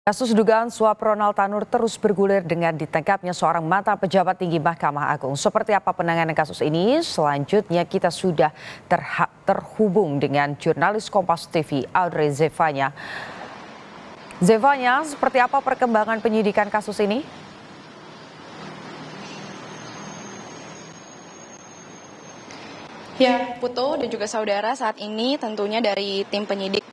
Kasus dugaan suap Ronald Tanur terus bergulir dengan ditangkapnya seorang mantan pejabat tinggi Mahkamah Agung. Seperti apa penanganan kasus ini? Selanjutnya kita sudah terhubung dengan jurnalis Kompas TV Audrey Zevanya. Zevanya, seperti apa perkembangan penyidikan kasus ini? Ya, Putu dan juga saudara, saat ini tentunya dari tim penyidik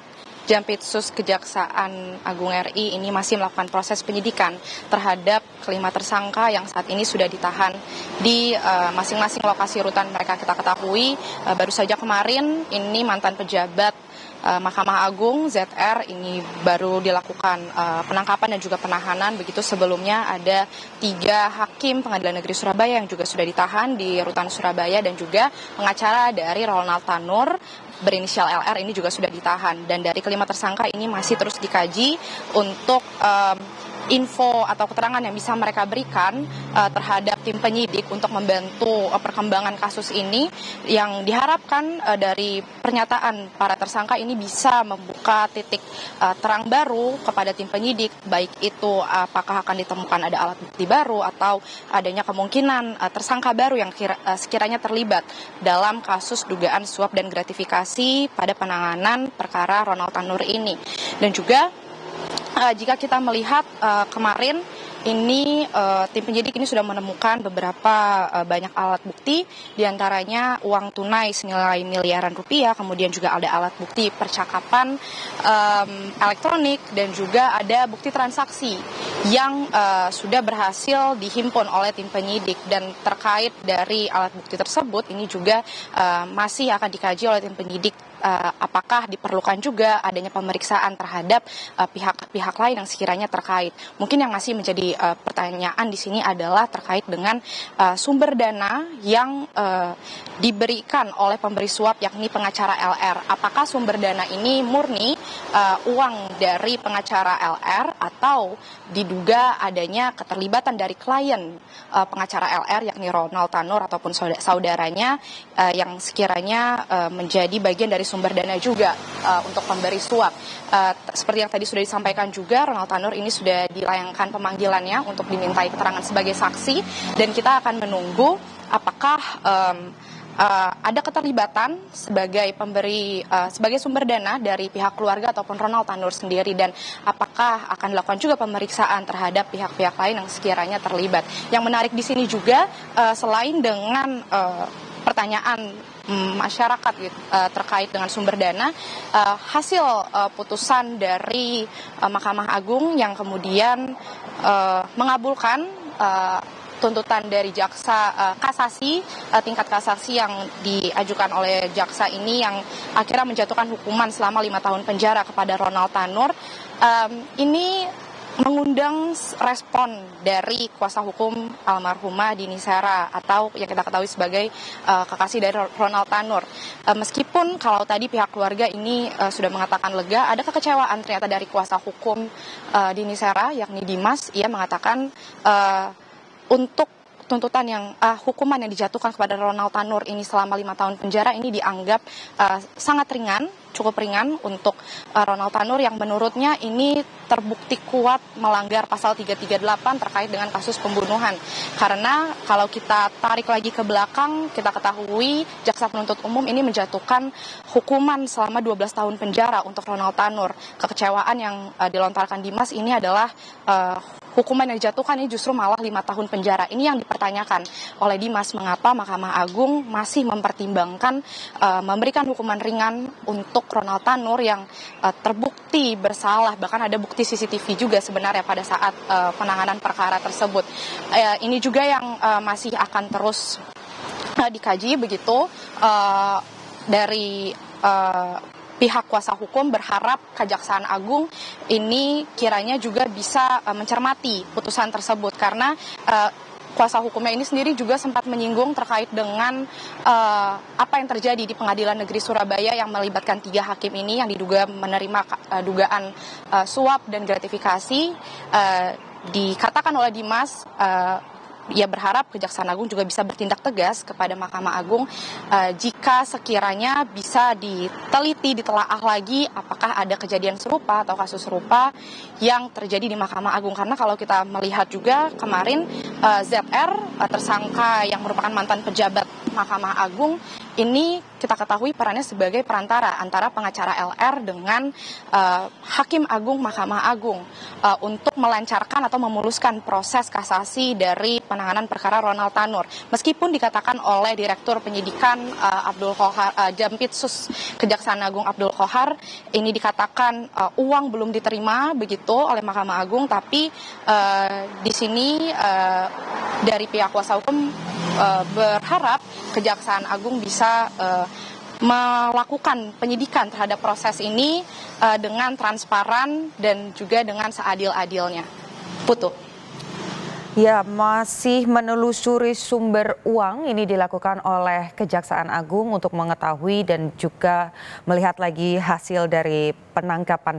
Jampitsus Kejaksaan Agung RI ini masih melakukan proses penyidikan terhadap kelima tersangka yang saat ini sudah ditahan di masing-masing lokasi rutan mereka. Kita ketahui baru saja kemarin ini mantan pejabat Mahkamah Agung ZR ini baru dilakukan penangkapan dan juga penahanan. Begitu sebelumnya ada 3 hakim Pengadilan Negeri Surabaya yang juga sudah ditahan di rutan Surabaya, dan juga pengacara dari Ronald Tanur berinisial LR ini juga sudah ditahan. Dan dari kelima tersangka ini masih terus dikaji untuk info atau keterangan yang bisa mereka berikan terhadap tim penyidik untuk membantu perkembangan kasus ini, yang diharapkan dari pernyataan para tersangka ini bisa membuka titik terang baru kepada tim penyidik, baik itu apakah akan ditemukan ada alat bukti baru atau adanya kemungkinan tersangka baru yang sekiranya terlibat dalam kasus dugaan suap dan gratifikasi pada penanganan perkara Ronald Tanur ini. Dan juga jika kita melihat kemarin ini tim penyidik ini sudah menemukan beberapa banyak alat bukti, diantaranya uang tunai senilai miliaran rupiah, kemudian juga ada alat bukti percakapan elektronik, dan juga ada bukti transaksi yang sudah berhasil dihimpun oleh tim penyidik. Dan terkait dari alat bukti tersebut ini juga masih akan dikaji oleh tim penyidik apakah diperlukan juga adanya pemeriksaan terhadap pihak-pihak lain yang sekiranya terkait. Mungkin yang masih menjadi pertanyaan di sini adalah terkait dengan sumber dana yang diberikan oleh pemberi suap, yakni pengacara LR. Apakah sumber dana ini murni uang dari pengacara LR atau diduga adanya keterlibatan dari klien pengacara LR, yakni Ronald Tanur ataupun saudaranya yang sekiranya menjadi bagian dari sumber dana juga untuk pemberi suap. Seperti yang tadi sudah disampaikan juga, Ronald Tanur ini sudah dilayangkan pemanggilannya untuk dimintai keterangan sebagai saksi, dan kita akan menunggu apakah ada keterlibatan sebagai pemberi sebagai sumber dana dari pihak keluarga ataupun Ronald Tanur sendiri, dan apakah akan dilakukan juga pemeriksaan terhadap pihak-pihak lain yang sekiranya terlibat. Yang menarik di sini juga selain dengan pertanyaan masyarakat terkait dengan sumber dana, hasil putusan dari Mahkamah Agung yang kemudian mengabulkan tuntutan dari jaksa kasasi, tingkat kasasi yang diajukan oleh jaksa ini, yang akhirnya menjatuhkan hukuman selama 5 tahun penjara kepada Ronald Tanur. Ini mengundang respon dari kuasa hukum almarhumah Dini Sera, atau yang kita ketahui sebagai kekasih dari Ronald Tanur. Meskipun kalau tadi pihak keluarga ini sudah mengatakan lega, ada kekecewaan ternyata dari kuasa hukum Dini Sera, yakni Dimas. Ia mengatakan untuk tuntutan yang hukuman yang dijatuhkan kepada Ronald Tanur ini selama 5 tahun penjara ini dianggap sangat ringan, cukup ringan untuk Ronald Tanur, yang menurutnya ini terbukti kuat melanggar pasal 338 terkait dengan kasus pembunuhan. Karena kalau kita tarik lagi ke belakang, kita ketahui jaksa penuntut umum ini menjatuhkan hukuman selama 12 tahun penjara untuk Ronald Tanur. Kekecewaan yang dilontarkan Dimas ini adalah hukuman yang dijatuhkan ini justru malah 5 tahun penjara. Ini yang dipertanyakan oleh Dimas, mengapa Mahkamah Agung masih mempertimbangkan memberikan hukuman ringan untuk Ronald Tanur yang terbukti bersalah. Bahkan ada bukti CCTV juga sebenarnya pada saat penanganan perkara tersebut. Ini juga yang masih akan terus dikaji begitu. Dari pihak kuasa hukum berharap Kejaksaan Agung ini kiranya juga bisa mencermati putusan tersebut, karena kuasa hukumnya ini sendiri juga sempat menyinggung terkait dengan apa yang terjadi di Pengadilan Negeri Surabaya yang melibatkan 3 hakim ini yang diduga menerima dugaan suap dan gratifikasi. Dikatakan oleh Dimas ia berharap Kejaksaan Agung juga bisa bertindak tegas kepada Mahkamah Agung jika sekiranya bisa diteliti, ditelaah lagi apakah ada kejadian serupa atau kasus serupa yang terjadi di Mahkamah Agung. Karena kalau kita melihat juga kemarin ZR, tersangka yang merupakan mantan pejabat Mahkamah Agung, ini kita ketahui perannya sebagai perantara antara pengacara LR dengan Hakim Agung Mahkamah Agung untuk melancarkan atau memuluskan proses kasasi dari penanganan perkara Ronald Tanur. Meskipun dikatakan oleh Direktur Penyidikan Abdul Qohar, Jampitsus Kejaksaan Agung Abdul Qohar, ini dikatakan uang belum diterima begitu oleh Mahkamah Agung, tapi di sini dari pihak kuasa hukum berharap Kejaksaan Agung bisa melakukan penyidikan terhadap proses ini dengan transparan dan juga dengan seadil-adilnya. Putu. Ya, masih menelusuri sumber uang ini dilakukan oleh Kejaksaan Agung untuk mengetahui dan juga melihat lagi hasil dari penangkapan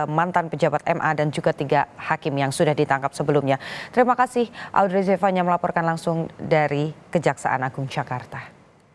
mantan pejabat MA dan juga 3 hakim yang sudah ditangkap sebelumnya. Terima kasih Audrey Zevanya melaporkan langsung dari Kejaksaan Agung Jakarta.